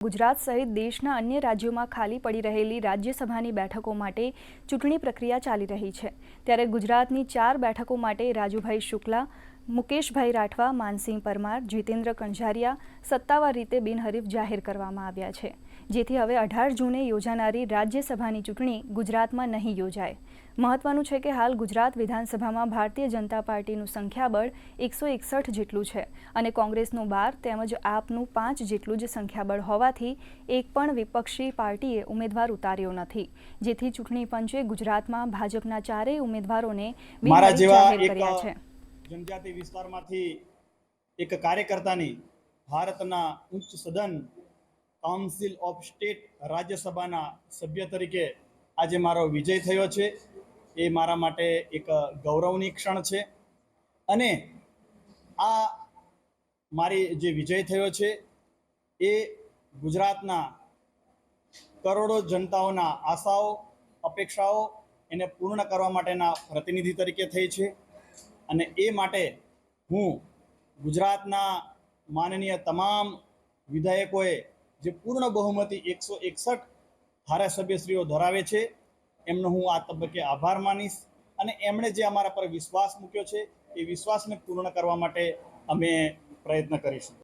ગુજરાત સહિત દેશના અન્ય રાજ્યોમાં ખાલી પડી રહેલી રાજ્યસભાની બેઠકો માટે ચૂંટણી પ્રક્રિયા ચાલી રહી છે। ત્યારે ગુજરાતની 4 બેઠકો માટે રાજુભાઈ શુક્લા, મુકેશભાઈ રાઠવા, માનસિંહ પરમાર, જીતેન્દ્ર કણઝારિયા સત્તાવાર રીતે બિનહરીફ જાહેર કરવામાં આવ્યા છે, જેથી હવે 18 જૂને યોજાનારી રાજ્યસભાની ચૂંટણી ગુજરાતમાં નહીં યોજાય। મહત્વનું છે કે હાલ ગુજરાત વિધાનસભામાં ભારતીય જનતા પાર્ટીનું સંખ્યાબળ 161 જેટલું છે અને કોંગ્રેસનું 12 તેમજ આપનું 5 જેટલું જ સંખ્યાબળ હોવાથી એક પણ વિપક્ષી પાર્ટીએ ઉમેદવાર ઉતાર્યો નથી, જેથી ચૂંટણી પંચે ગુજરાતમાં ભાજપના 4 ઉમેદવારોને બિનહરીફ જાહેર કર્યા છે। जनजाति विस्तारमांथी एक कार्यकर्तानी भारतना उच्च सदन काउंसिल ऑफ स्टेट राज्यसभाना सभ्य तरीके आज मारो विजय थयो छे। ए मारा माटे एक गौरवनी क्षण छे अने आ मारी जे विजय थयो छे ए गुजरातना करोड़ों जनताओना आशाओ अपेक्षाओ एने पूर्ण करवा माटेना प्रतिनिधि तरीके थई छे અને એ માટે હું ગુજરાતના માનનીય તમામ વિધાયકોએ જે પૂર્ણ બહુમતી 161 ધારાસભ્યશ્રીઓ ધરાવે છે એમનો હું આ તબક્કે આભાર માનીશ અને એમણે જે અમારા પર વિશ્વાસ મૂક્યો છે એ વિશ્વાસને પૂર્ણ કરવા માટે અમે પ્રયત્ન કરીશું।